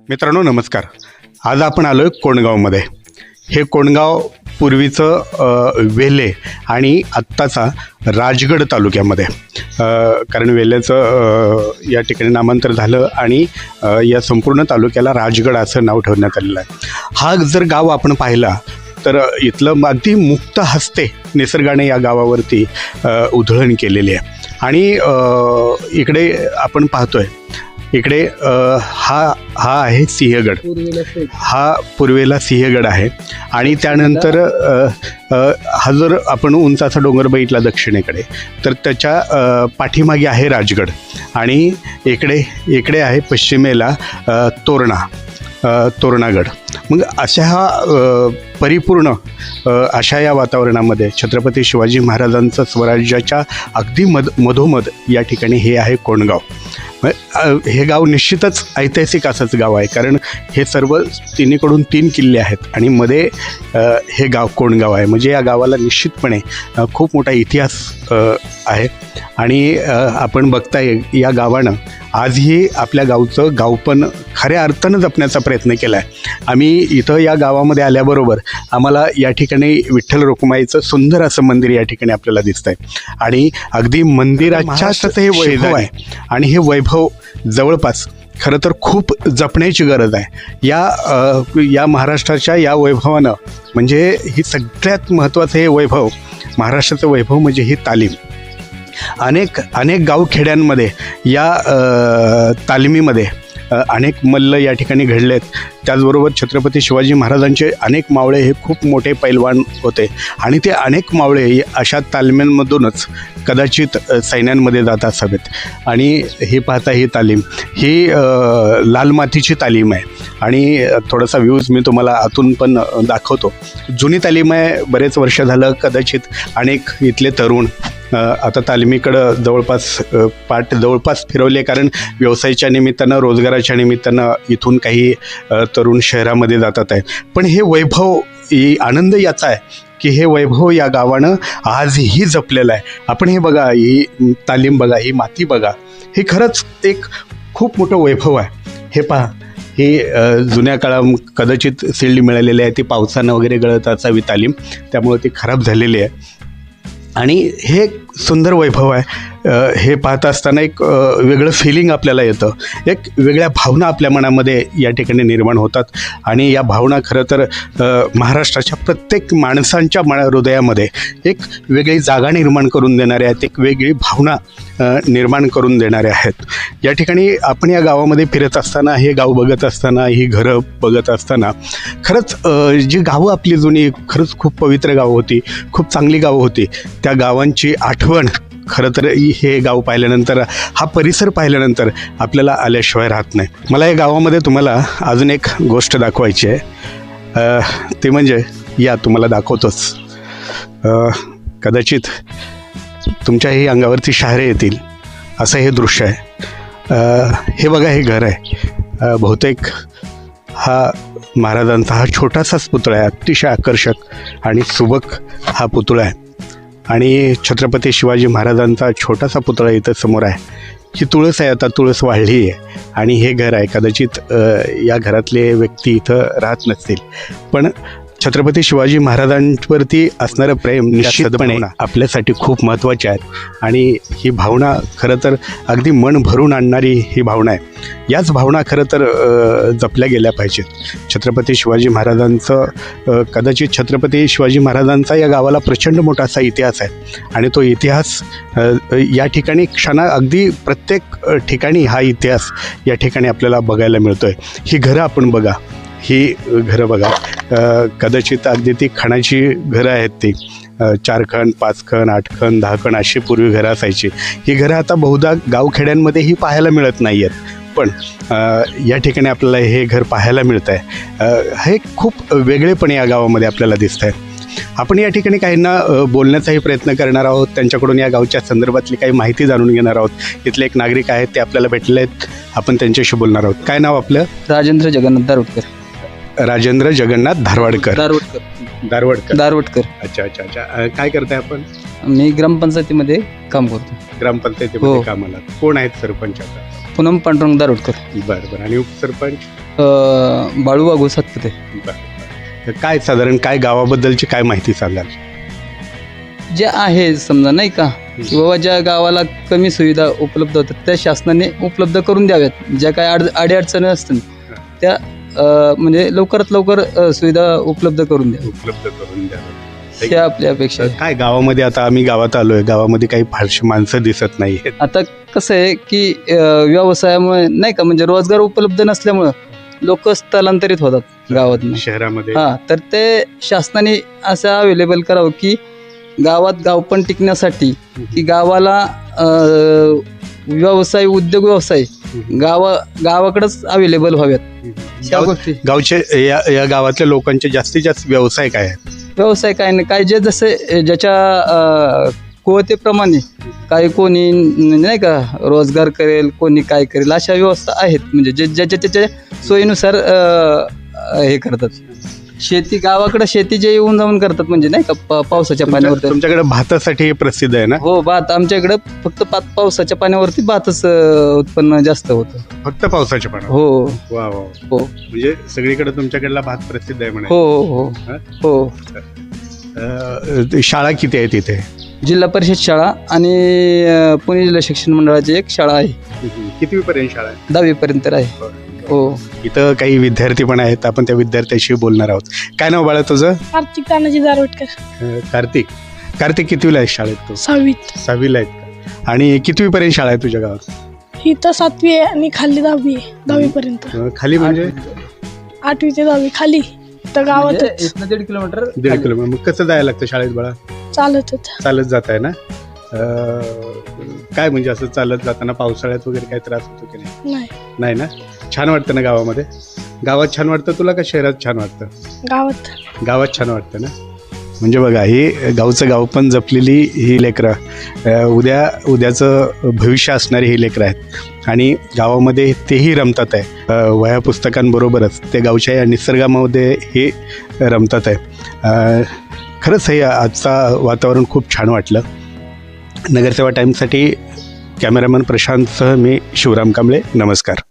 मित्रांनो नमस्कार. आज आपण आलो आहे कोंडगावमध्ये. हे कोंडगाव पूर्वीचं वेल्हे आणि आत्ताचा राजगड तालुक्यामध्ये, कारण वेल्हेचं या ठिकाणी नामांतर झालं आणि या संपूर्ण तालुक्याला राजगड असं नाव ठेवण्यात आलेलं आहे. हा जर गाव आपण पाहिला तर इथलं अगदी मुक्त हस्ते निसर्गाने या गावावरती उधळण केलेली आहे. आणि इकडे आपण पाहतोय, इकडे हा आहे सिंहगड. हा पूर्वेला सिंहगड आहे. आणि त्यानंतर हा जर आपण उंचाचा डोंगर बघितला दक्षिणेकडे तर त्याच्या पाठीमागे आहे राजगड. आणि इकडे आहे पश्चिमेला तोरणागड. मग अशा हा परिपूर्ण अशा या वातावरणामध्ये छत्रपती शिवाजी महाराजांचं स्वराज्याच्या अगदी मधोमध या ठिकाणी हे आहे कोंडगाव. हे गाव निश्चितच ऐतिहासिक असंच गाव आहे, कारण हे सर्व तिन्हीकडून 3 किल्ले आहेत आणि मध्ये हे गाव कोंडगाव आहे. म्हणजे या गावाला निश्चितपणे खूप मोठा इतिहास आहे. आणि आपण बघताय या गावानं आजही आपल्या गावचं गावपण खऱ्या अर्थानं जपण्याचा प्रयत्न केला आहे. आम्ही इथं या गावामध्ये आल्याबरोबर आम्हाला या ठिकाणी विठ्ठल रखुमाईचं सुंदर असं मंदिर या ठिकाणी आपल्याला दिसतंय. आणि अगदी मंदिराच्याच हे वैभव आहे. आणि हे वैभव जवळपास खरं तर खूप जपण्याची गरज आहे. या महाराष्ट्राच्या या वैभवानं, म्हणजे ही सगळ्यात महत्त्वाचं हे वैभव, महाराष्ट्राचं वैभव म्हणजे ही तालीम. अनेक गावखेड्यांमध्ये या तालिमीमध्ये अनेक मल्ल या ठिकाणी घडलेत. त्याचबरोबर छत्रपती शिवाजी महाराजांचे अनेक मावळे हे खूप मोठे पैलवान होते. आणि ते अनेक मावळे अशा तालम्यांमधूनच कदाचित सैन्यांमध्ये जात असावेत. आणि हे पाहता ही तालीम ही लाल मातीची तालीम आहे. आणि थोडासा व्ह्यूज मी तुम्हाला आतून पण दाखवतो. जुनी तालीम आहे, बरेच वर्ष झालं. कदाचित अनेक इथले तरुण आता तालिमीकडं जवळपास फिरवले, कारण व्यवसायाच्या निमित्तानं, रोजगाराच्या निमित्तानं इथून काही तरुण शहरामध्ये जातात आहे. पण हे वैभव, आनंद याचा आहे की हे वैभव या गावानं आजही जपलेलं आहे. आपण हे बघा, ही तालीम बघा, ही माती बघा, हे खरंच एक खूप मोठं वैभव आहे. हे पहा, ही जुन्या काळात कदाचित सिल्ड मिळालेली आहे, ती पावसानं वगैरे गळत असावी तालीम, त्यामुळे ती खराब झालेली आहे. आणि हे सुंदर वैभव आहे. हे पाहत असताना एक वेगळं फिलिंग आपल्याला येतं, एक वेगळ्या भावना आपल्या मनामध्ये या ठिकाणी निर्माण होतात. आणि या भावना खरं तर महाराष्ट्राच्या प्रत्येक माणसांच्या हृदयामध्ये एक वेगळी जागा निर्माण करून देणाऱ्या आहेत, एक वेगळी भावना निर्माण करून देणाऱ्या आहेत. या ठिकाणी आपण या गावामध्ये फिरत असताना, हे गाव बघत असताना, ही घरं बघत असताना, खरंच जी गावं आपली जुनी खरंच खूप पवित्र गावं होती, खूप चांगली गावं होती, त्या गावांची आठवण खरं तर हे गाव पाहिल्यानंतर, हा परिसर पाहिल्यानंतर आपल्याला आल्याशिवाय राहत नाही. मला या गावामध्ये तुम्हाला अजून एक गोष्ट दाखवायची आहे. ते म्हणजे या तुम्हाला दाखवतोच. कदाचित तुमच्याही अंगावरती शहारे येतील असं हे दृश्य आहे. हे बघा, हे घर आहे. बहुतेक हा महाराजांचा हा छोटासाच पुतळा आहे. अतिशय आकर्षक आणि सुबक हा पुतळा आहे. आणि छत्रपती शिवाजी महाराजांचा छोटासा पुतळा इथं समोर आहे. ही तुळस आहे, आता तुळस वाढली आहे. आणि हे घर आहे. कदाचित या घरातले व्यक्ती इथं राहत नसतील, पण छत्रपती शिवाजी महाराजांवरती असणारं प्रेम निश्चितपणे आपल्यासाठी खूप महत्त्वाचे आहेत. आणि ही भावना खरं तर अगदी मन भरून आणणारी ही भावना आहे. याच भावना खरं तर जपल्या गेल्या पाहिजेत. छत्रपती शिवाजी महाराजांचं, कदाचित छत्रपती शिवाजी महाराजांचा या गावाला प्रचंड मोठा असा इतिहास आहे. आणि तो इतिहास या ठिकाणी अगदी प्रत्येक ठिकाणी हा इतिहास या ठिकाणी आपल्याला बघायला मिळतो आहे. ही घरं आपण बघा, ही घरं बघा, कदाचित अगदी ती खणाची घरं आहेत. ती 4 खण, 5 खण, 8 खण, 10 खण अशी पूर्वी घरं असायची. ही घरं आता बहुधा गावखेड्यांमध्येही पाहायला मिळत नाही आहेत, पण या ठिकाणी आपल्याला हे घर पाहायला मिळतं आहे. हे खूप वेगळेपणे या गावामध्ये आपल्याला दिसतं आहे. आपण या ठिकाणी काहींना बोलण्याचाही प्रयत्न करणार आहोत, त्यांच्याकडून या गावच्या संदर्भातली काही माहिती जाणून घेणार आहोत. इथले एक नागरिक आहेत, ते आपल्याला भेटले आहेत, आपण त्यांच्याशी बोलणार आहोत. काय नाव आपलं? राजेंद्र जगन्नाथ दारवटकर. राजेंद्र जगन्नाथ दारवटकर. अच्छा. काय करताय आपण? मी ग्रामपंचायतीमध्ये काम करतो. ग्रामपंचायतीमध्ये कामाला. कोण आहेत सरपंच आता? पूनम पांडुरंग दारोडकर. बरं बरं. आणि उपसरपंच? बाळू वाघू सातपुते. तर काय साधारण काय गावाबद्दलची काय माहिती सांगाल? जे आहे समजा नाही का की बाबा ज्या गावाला कमी सुविधा उपलब्ध होतात त्या शासनाने उपलब्ध करून द्याव्यात. ज्या काय अडीअडचणी असतात त्या म्हणजे लवकरात लवकर सुविधा उपलब्ध करून द्या. हे आपली अपेक्षा आहे. काय गावामध्ये आता आम्ही गावात आलोय, गावामध्ये काही फारशी माणसं दिसत नाही. आता कसं आहे की व्यवसायामुळे नाही का म्हणजे रोजगार उपलब्ध नसल्यामुळं लोक स्थलांतरित होतात गावातून शहरामध्ये. तर ते शासनाने असं अवेलेबल करावं की गावात गाव पण टिकण्यासाठी की गावाला व्यवसाय उद्योग व्यवसाय गावाकडेच अवेलेबल व्हाव्यात. गावचे या गावातल्या लोकांचे जास्तीत जास्त व्यवसाय काय आहेत? व्यवसाय काय नाही काय जे जसे ज्याच्या कुवतेप्रमाणे काही कोणी नाही का रोजगार करेल, कोणी काय करेल, अशा व्यवस्था आहेत. म्हणजे जे ज्याच्या त्याच्या सोयीनुसार हे करतात. शेती गावाकडे शेती जे येऊन जाऊन करतात म्हणजे नाही का पावसाच्या पाण्यावरती. तुमच्याकडे भातासाठी प्रसिद्ध आहे ना? हो, भात आमच्या इकडे फक्त पावसाच्या पाण्यावरती भातच उत्पन्न जास्त होतं. फक्त पावसाच्या पाण्यावर? हो. वा वा. हो, म्हणजे सगळीकडे तुमच्याकडला भात प्रसिद्ध आहे म्हणे. हो हो हो. शाळा किती आहे तिथे? जिल्हा परिषद शाळा आणि पुणे जिल्हा शिक्षण मंडळाची एक शाळा आहे. कितवी पर्यंत शाळा आहे? 10वी पर्यंत आहे. हो. इथं काही विद्यार्थी पण आहेत, आपण त्या विद्यार्थ्याशी बोलणार आहोत. काय नाव बाळा तुझं? कार्तिक तानाजी दारोडकर. कार्तिक कितवीला आहे शाळेत तू? 6वीत. 6वीला आहेत. आणि कितवी पर्यंत शाळा आहे तुझ्या गावात? ही तर 7वी आहे आणि खाली 10वी आहे. 10वी पर्यंत. खाली म्हणजे 8वी ते 10वी खाली तर गावातच. 1.5 किलोमीटर. 1.5 किलोमीटर. मग कसं जायला लागतं शाळेत बाळा? चालत जात आहे ना? काय म्हणजे असं चालत जाताना पावसाळ्यात वगैरे काय त्रास होतो की नाही? नाही ना? छान वाटतं ना गावामध्ये? गावात छान वाटतं तुला का शहरात छान वाटतं? गावात छान वाटतं ना? म्हणजे बघा, ही गाव पण जपलेली ही लेकरं, उद्याचं भविष्य असणारी ही लेकरं आहेत आणि गावामध्ये तेही रमतात आहे. वह्या पुस्तकांबरोबरच ते गावच्या या निसर्गामध्ये हे रमतात आहे. खरंच हे आजचा वातावरण खूप छान वाटलं. नगरसेवा टाईमसाठी कॅमेरामन प्रशांतसह मी शिवराम कांबळे. नमस्कार.